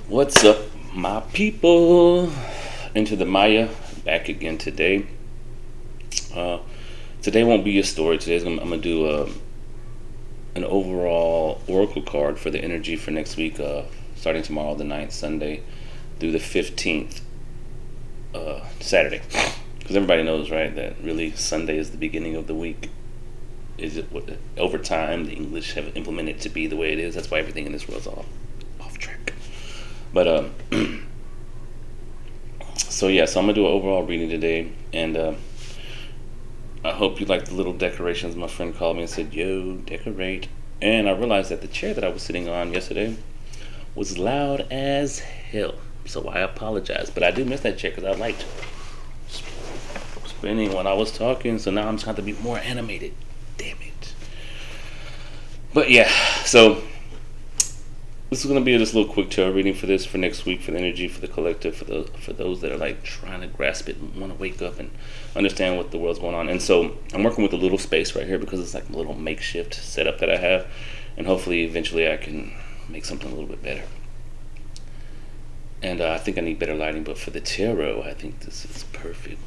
What's up, my people? Into the Maya, back again today. Uh, Today won't be a story. I'm gonna do an overall oracle card for the energy for next week, starting tomorrow, the 9th, Sunday, through the 15th, Saturday. Because everybody knows, right, that really Sunday is the beginning of the week. Is it what over time the English have implemented to be the way it is? That's why everything in this world's off track. But so yeah, so I'm gonna do an overall reading today, and I hope you like the little decorations. My friend called me and said, "Yo, decorate." And I realized that the chair that I was sitting on yesterday was loud as hell. So I apologize, but I do miss that chair because I liked spinning when I was talking. So now I'm just going to be more animated. Damn it. But yeah, so this is going to be just a little quick tarot reading for this for next week, for the energy, for the collective, for those that are like trying to grasp it and want to wake up and understand what the world's going on. And so I'm working with a little space right here because it's like a little makeshift setup that I have, and hopefully eventually I can make something a little bit better. And I think I need better lighting, but for the tarot, I think this is perfect.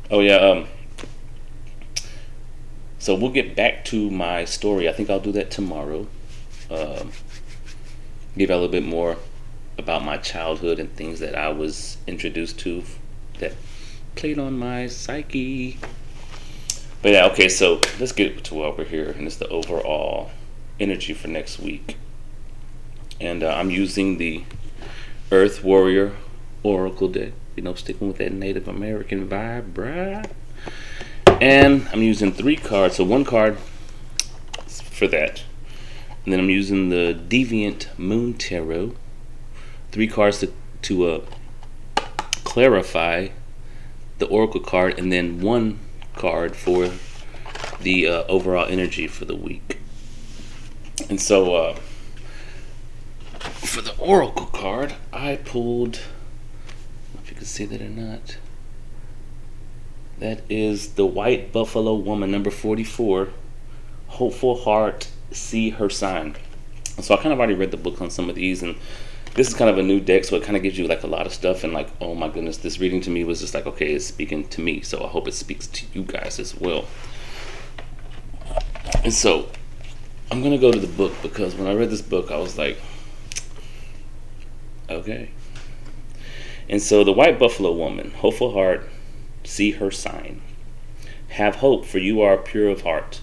Oh yeah, so we'll get back to my story. I think I'll do that tomorrow. Give you a little bit more about my childhood and things that I was introduced to that played on my psyche. But yeah, okay, so let's get to why we're here, and it's the overall energy for next week. And I'm using the Earth Warrior Oracle deck, sticking with that Native American vibe, bruh. And I'm using 3 cards, so 1 card for that. And then I'm using the Deviant Moon Tarot, 3 cards to clarify the Oracle card, and then 1 card for the overall energy for the week. And so for the Oracle card, I pulled, I don't know if you can see that or not. That is the White Buffalo Woman, number 44. Hopeful Heart, See Her Sign. So I kind of already read the book on some of these, and this is kind of a new deck, so it kind of gives you like a lot of stuff, and like, oh my goodness, this reading to me was just like, okay, it's speaking to me, so I hope it speaks to you guys as well. And so I'm gonna go to the book, because when I read this book I was like, okay. And so the White Buffalo Woman, hopeful heart, see her sign. Have hope, for you are pure of heart.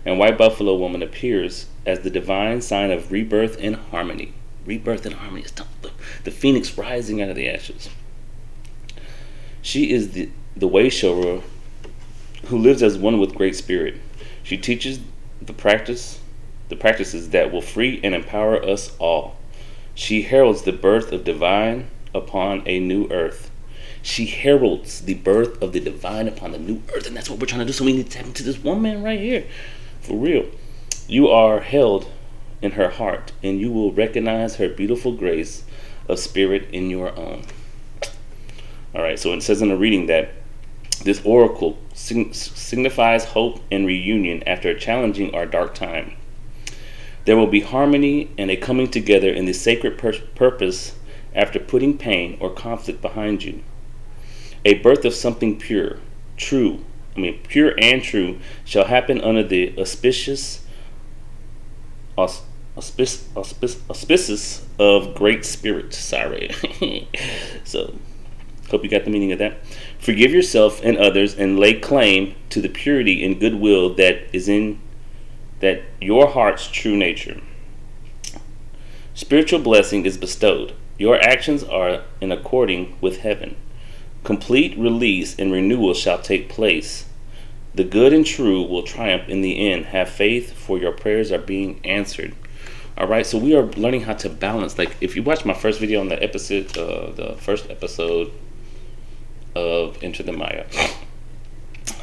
And White Buffalo Woman appears as the divine sign of rebirth and harmony. Rebirth and harmony is the phoenix rising out of the ashes. She is the way shower who lives as one with Great Spirit. She teaches the practices that will free and empower us all. She heralds the birth of divine upon a new earth. She heralds the birth of the divine upon the new earth, and that's what we're trying to do. So we need to tap into this woman right here, for real. You are held in her heart, and you will recognize her beautiful grace of spirit in your own. All right, so it says in the reading that this oracle signifies hope and reunion after a challenging or dark time. There will be harmony and a coming together in the sacred purpose after putting pain or conflict behind you. A birth of something pure and true shall happen under the auspices of Great Spirit. Sorry. So, hope you got the meaning of that. Forgive yourself and others, and lay claim to the purity and goodwill that is in your heart's true nature. Spiritual blessing is bestowed. Your actions are in according with heaven. Complete release and renewal shall take place. The good and true will triumph in the end. Have faith, for your prayers are being answered. All right, so we are learning how to balance. Like, if you watch my first video on the first episode of Enter the Maya,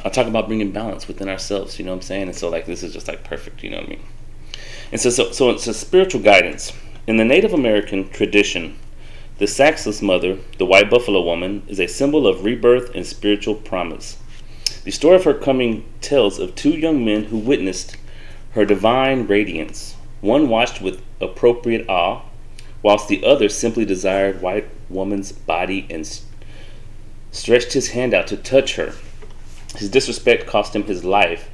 I talk about bringing balance within ourselves. You know what I'm saying? And so, like, this is just like perfect. You know what I mean? And so it's a spiritual guidance in the Native American tradition. The Saxless Mother, the White Buffalo Woman, is a symbol of rebirth and spiritual promise. The story of her coming tells of 2 young men who witnessed her divine radiance. One watched with appropriate awe, whilst the other simply desired white woman's body and stretched his hand out to touch her. His disrespect cost him his life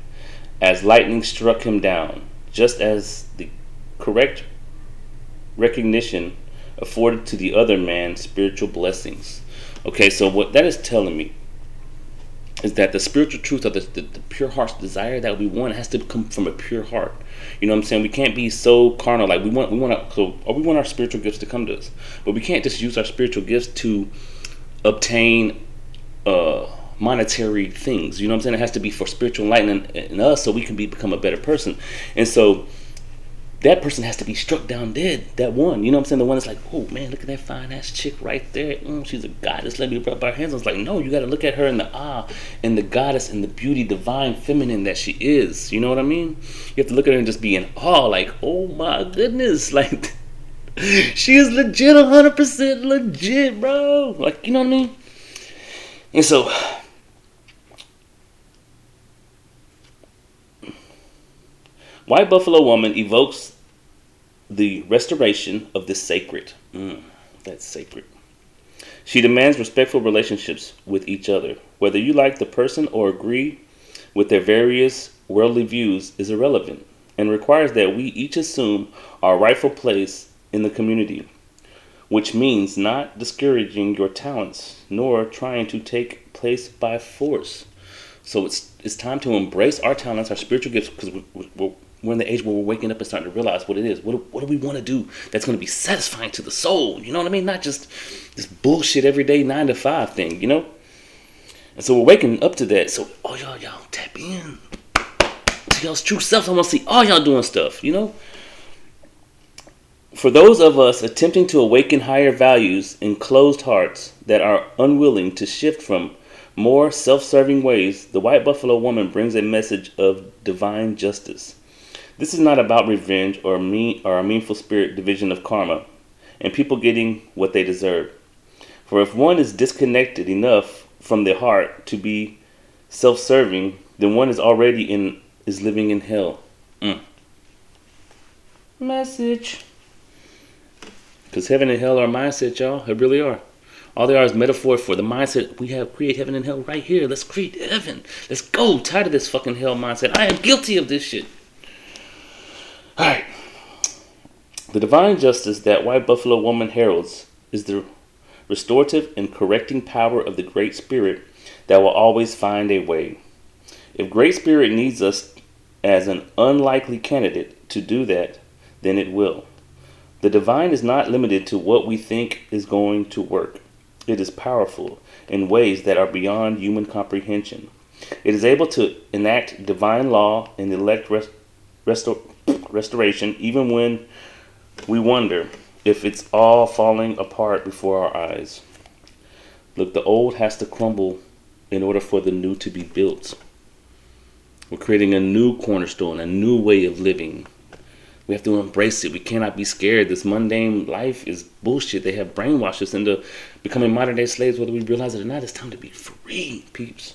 as lightning struck him down, just as the correct recognition afforded to the other man spiritual blessings. Okay, so what that is telling me is that the spiritual truth of the pure heart's desire that we want has to come from a pure heart. You know what I'm saying? We can't be so carnal. Like we want our spiritual gifts to come to us, but we can't just use our spiritual gifts to obtain monetary things. You know what I'm saying? It has to be for spiritual enlightenment in us, so we can become a better person. And so that person has to be struck down dead. That one, you know what I'm saying? The one that's like, oh man, look at that fine ass chick right there. She's a goddess. Let me rub our hands. I was like, no, you got to look at her in the awe and the goddess and the beauty, divine, feminine that she is. You know what I mean? You have to look at her and just be in awe, like, oh my goodness, like she is legit, 100% legit, bro. Like, you know what I mean? And so, White Buffalo Woman evokes the restoration of the sacred. That's sacred. She demands respectful relationships with each other. Whether you like the person or agree with their various worldly views is irrelevant, and requires that we each assume our rightful place in the community, which means not discouraging your talents nor trying to take place by force. So it's time to embrace our talents, our spiritual gifts, because we're in the age where we're waking up and starting to realize what it is. What do we want to do that's going to be satisfying to the soul? You know what I mean? Not just this bullshit everyday 9 to 5 thing, you know? And so we're waking up to that. So, y'all tap in to y'all's true self. I want to see all y'all doing stuff, you know? For those of us attempting to awaken higher values in closed hearts that are unwilling to shift from more self-serving ways, the White Buffalo Woman brings a message of divine justice. This is not about revenge or a meanful spirit division of karma and people getting what they deserve. For if one is disconnected enough from the heart to be self-serving, then one is living in hell. Message. Because heaven and hell are mindset, y'all. They really are. All they are is metaphor for the mindset. We have create heaven and hell right here. Let's create heaven. Let's go. Tired of this fucking hell mindset. I am guilty of this shit. Alright. The divine justice that White Buffalo Woman heralds is the restorative and correcting power of the Great Spirit that will always find a way. If Great Spirit needs us as an unlikely candidate to do that, then it will. The divine is not limited to what we think is going to work. It is powerful in ways that are beyond human comprehension. It is able to enact divine law and elect restoration even when we wonder if it's all falling apart before our eyes. Look, the old has to crumble in order for the new to be built. We're creating a new cornerstone, a new way of living. We have to embrace it. We cannot be scared. This mundane life is bullshit. They have brainwashed us into becoming modern day slaves, whether we realize it or not. It's time to be free, peeps.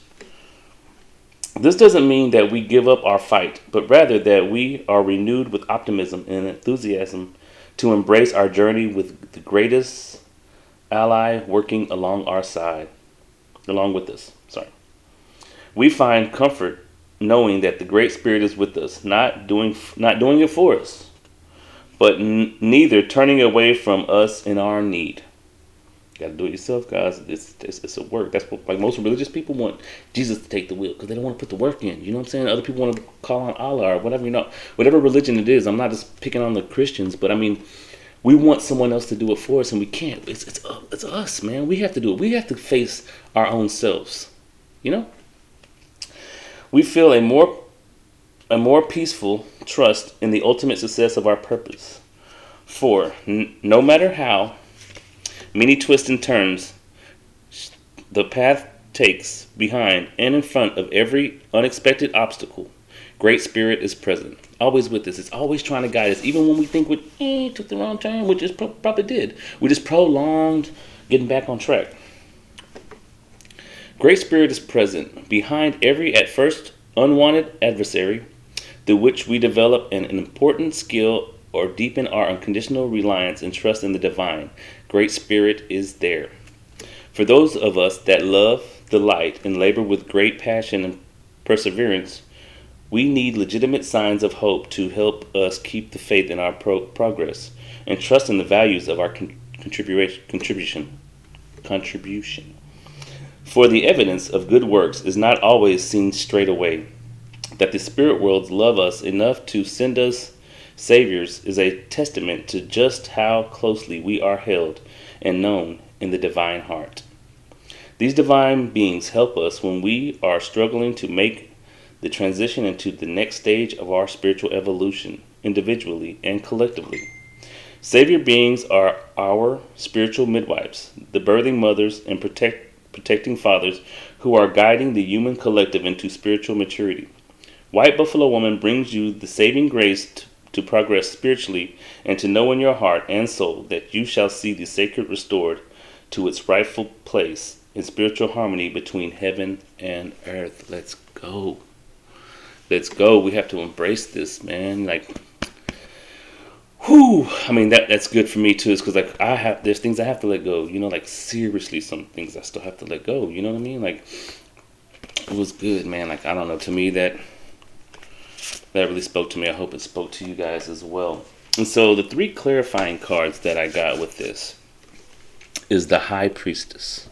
This doesn't mean that we give up our fight, but rather that we are renewed with optimism and enthusiasm to embrace our journey with the greatest ally working along with us. We find comfort knowing that the Great Spirit is with us, not doing it for us, but neither turning away from us in our need. You gotta do it yourself, guys. It's a work. That's what, like, most religious people want Jesus to take the wheel because they don't want to put the work in. You know what I'm saying? Other people want to call on Allah or whatever, whatever religion it is. I'm not just picking on the Christians, but I mean, we want someone else to do it for us, and we can't. It's us, man. We have to do it. We have to face our own selves. You know? We feel a more peaceful trust in the ultimate success of our purpose. For no matter how many twists and turns the path takes, behind and in front of every unexpected obstacle, Great Spirit is present, always with us. It's always trying to guide us, even when we think we took the wrong turn, which is probably did. We just prolonged getting back on track. Great Spirit is present behind every at first unwanted adversary, through which we develop an important skill or deepen our unconditional reliance and trust in the divine. Great Spirit is there. For those of us that love the light and labor with great passion and perseverance, we need legitimate signs of hope to help us keep the faith in our progress and trust in the values of our contribution. For the evidence of good works is not always seen straight away. That the spirit worlds love us enough to send us saviors is a testament to just how closely we are held and known in the divine heart. These divine beings help us when we are struggling to make the transition into the next stage of our spiritual evolution, individually and collectively. Savior beings are our spiritual midwives, the birthing mothers and protecting fathers who are guiding the human collective into spiritual maturity. White Buffalo Woman brings you the saving grace to progress spiritually and to know in your heart and soul that you shall see the sacred restored to its rightful place in spiritual harmony between heaven and earth. Let's go. Let's go. We have to embrace this, man. Like, whew. I mean, that's good for me too. Is because like there's things I have to let go. You know, like seriously, some things I still have to let go. You know what I mean? Like, it was good, man. Like, I don't know. To me, that really spoke to me. I hope it spoke to you guys as well. And so the 3 clarifying cards that I got with this is the High Priestess,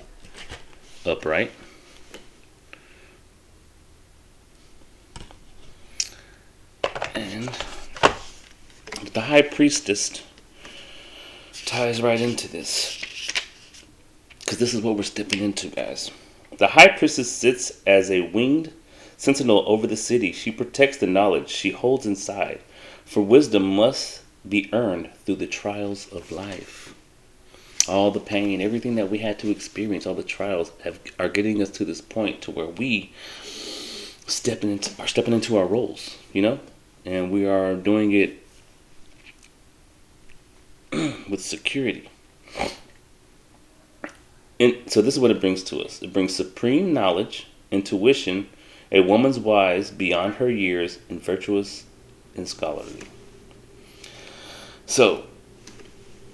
upright. And the High Priestess ties right into this, because this is what we're stepping into, guys. The High Priestess sits as a winged sentinel over the city. She protects the knowledge she holds inside, for wisdom must be earned through the trials of life. All the pain, everything that we had to experience, all the trials are getting us to this point to where we are stepping into our roles, you know? And we are doing it with security. And so this is what it brings to us. It brings supreme knowledge, intuition, a woman's wise beyond her years, and virtuous and scholarly. So,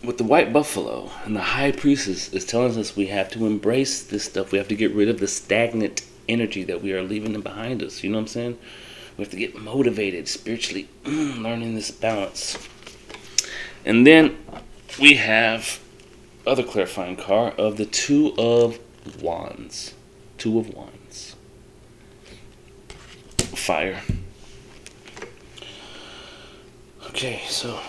with the White Buffalo and the High Priestess is telling us we have to embrace this stuff. We have to get rid of the stagnant energy that we are leaving behind us. You know what I'm saying? We have to get motivated spiritually, learning this balance. And then we have other clarifying card of the Two of Wands. Two of Wands. Fire. Okay, so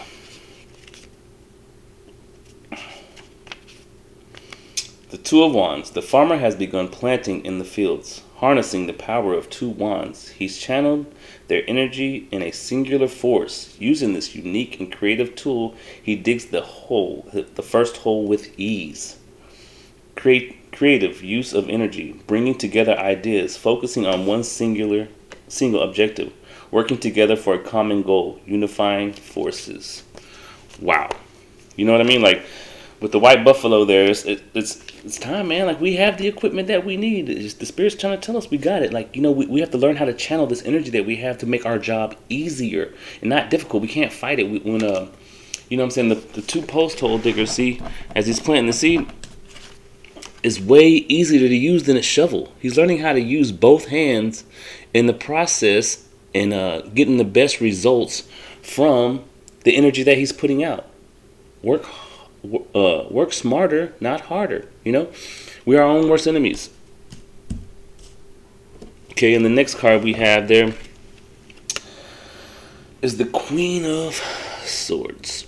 the Two of Wands. The farmer has begun planting in the fields, harnessing the power of 2 wands. He's channeled their energy in a singular force. Using this unique and creative tool, he digs the first hole with ease. Creative use of energy, bringing together ideas, focusing on one single objective, working together for a common goal, unifying forces. Wow. You know what I mean? Like, with the White Buffalo there, it's time, man. Like, we have the equipment that we need. The Spirit's trying to tell us we got it. Like, you know, we have to learn how to channel this energy that we have to make our job easier and not difficult. We can't fight it. You know what I'm saying? The 2 post hole diggers, see, as he's planting the seed, is way easier to use than a shovel. He's learning how to use both hands in the process and getting the best results from the energy that he's putting out. Work smarter, not harder. You know, we are our own worst enemies. Okay, and the next card we have there is the Queen of Swords,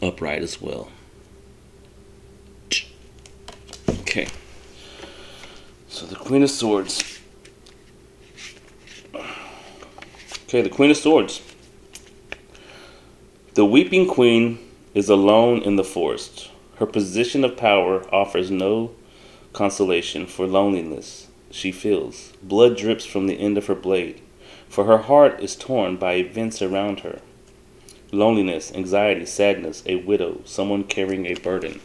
upright as well. Okay, so the Queen of Swords. Okay, the Queen of Swords. The Weeping Queen is alone in the forest. Her position of power offers no consolation for loneliness she feels. Blood drips from the end of her blade, for her heart is torn by events around her. Loneliness, anxiety, sadness, a widow, someone carrying a burden.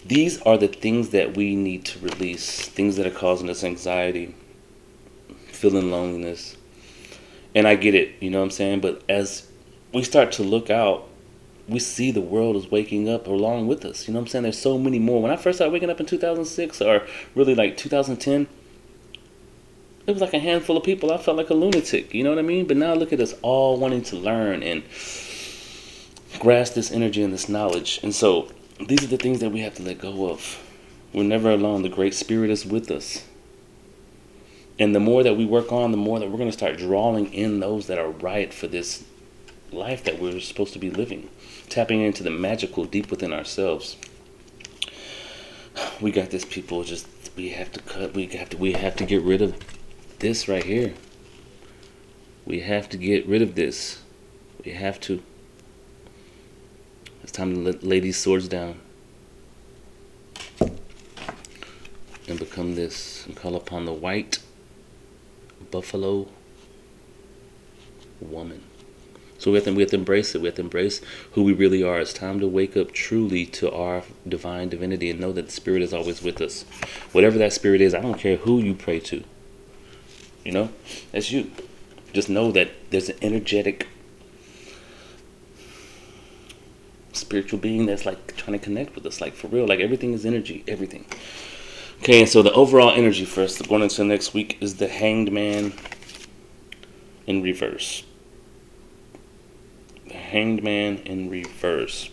These are the things that we need to release, things that are causing us anxiety, feeling loneliness. And I get it, you know what I'm saying? But as we start to look out, we see the world is waking up along with us. You know what I'm saying? There's so many more. When I first started waking up in 2006, or really like 2010, it was like a handful of people. I felt like a lunatic, you know what I mean? But now look at us all wanting to learn and grasp this energy and this knowledge. And so these are the things that we have to let go of. We're never alone. The Great Spirit is with us. And the more that we work on, the more that we're going to start drawing in those that are right for this life that we're supposed to be living. Tapping into the magical deep within ourselves. We got this, people. Just we have to cut. We have to get rid of this right here. We have to get rid of this. We have to. It's time to lay these swords down and become this, and call upon the white buffalo woman. So we have to embrace it. We have to embrace who we really are. It's time to wake up truly to our divine divinity and know that the Spirit is always with us. Whatever that Spirit is, I don't care who you pray to. You know, that's you. Just know that there's an energetic spiritual being that's like trying to connect with us, like for real. Like everything is energy, everything. Okay, and so the overall energy first, going into next week, is the Hanged Man in reverse. The Hanged Man in reverse.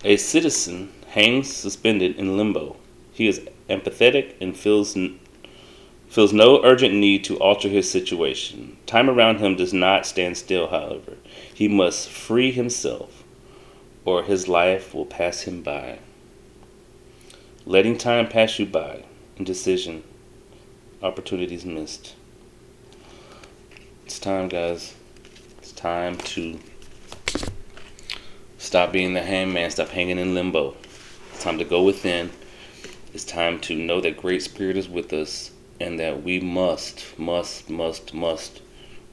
A citizen hangs suspended in limbo. He is empathetic and feels no urgent need to alter his situation. Time around him does not stand still, however. He must free himself, or his life will pass him by. Letting time pass you by, indecision, opportunities missed. It's time, guys. It's time to stop being the hangman, stop hanging in limbo. It's time to go within. It's time to know that Great Spirit is with us and that we must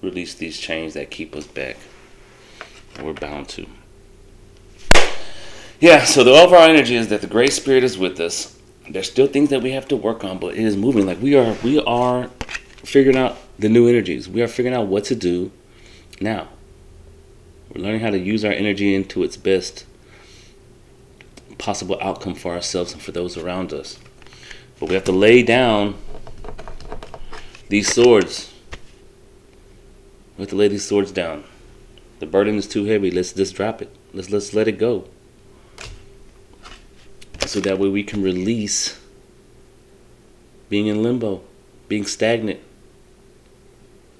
release these chains that keep us back. And we're bound to. Yeah, so the overall energy is that the Great Spirit is with us. There's still things that we have to work on, but it is moving. Like we are figuring out the new energies. We are figuring out what to do now. We're learning how to use our energy into its best possible outcome for ourselves and for those around us. But we have to lay down these swords. We have to lay these swords down. The burden is too heavy. Let's just drop it. Let's let it go. So that way we can release being in limbo, being stagnant.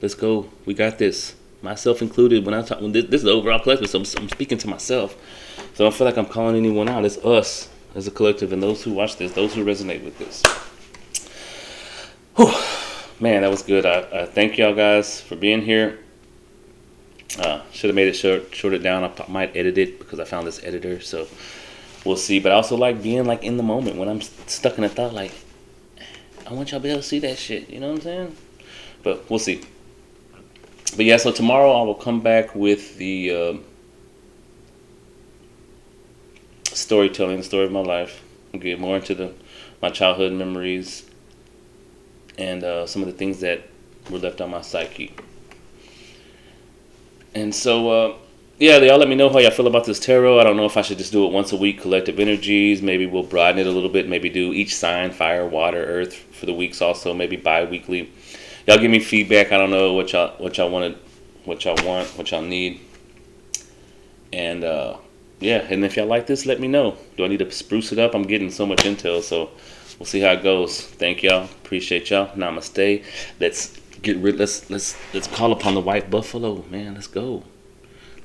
Let's go. We got this. Myself included. When this is the overall collective, so I'm speaking to myself. So I don't feel like I'm calling anyone out. It's us as a collective and those who watch this, those who resonate with this. Whew. Man, that was good. I thank y'all guys for being here. Should have made it short it down. I might edit it because I found this editor. So we'll see. But I also like being like in the moment when I'm stuck in a thought. Like I want y'all to be able to see that shit. You know what I'm saying? But we'll see. But yeah, so tomorrow I will come back with the storytelling, the story of my life. I'll get more into my childhood memories and some of the things that were left on my psyche. And so, yeah, y'all let me know how y'all feel about this tarot. I don't know if I should just do it once a week, collective energies. Maybe we'll broaden it a little bit. Maybe do each sign, fire, water, earth for the weeks also. Maybe bi-weekly. Y'all give me feedback. I don't know what y'all want, what y'all need. And yeah, and if y'all like this, let me know. Do I need to spruce it up? I'm getting so much intel, so we'll see how it goes. Thank y'all. Appreciate y'all. Namaste. Let's call upon the white buffalo, man. Let's go.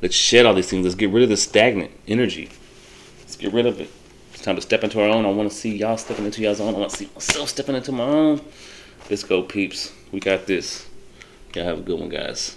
Let's shed all these things. Let's get rid of the stagnant energy. Let's get rid of it. It's time to step into our own. I want to see y'all stepping into y'all's own. I want to see myself stepping into my own. Let's go, peeps. We got this. Y'all have a good one, guys.